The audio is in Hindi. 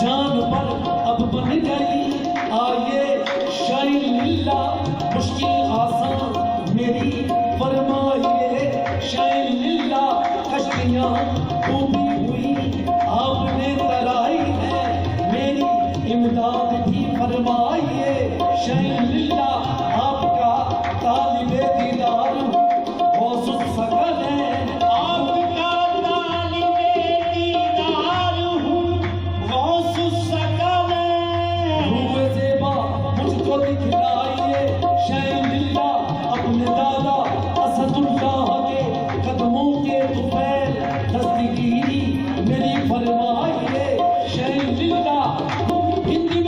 जान पर अब बन गई आइए शाइन लिल्ला मुश्किल आसान मेरी फरमाइए शाइन लिल्ला कश्तियाँ डूबी हुई आपने तराई है मेरी इमदाद भी फरमाइए शाइन लिल्ला आपका तालिबे दीदार गौसुस सकल है आपका तालिबे दीदार हूँ गौसुस सकल है। रूए ज़ेबा मुझको दिखलाइए शाइन लिल्ला अपने दादा असदुल्लाह के कदमों के तुफैल दस्तगीरी मेरी फरमाइए शाइन लिल्ला हिंदी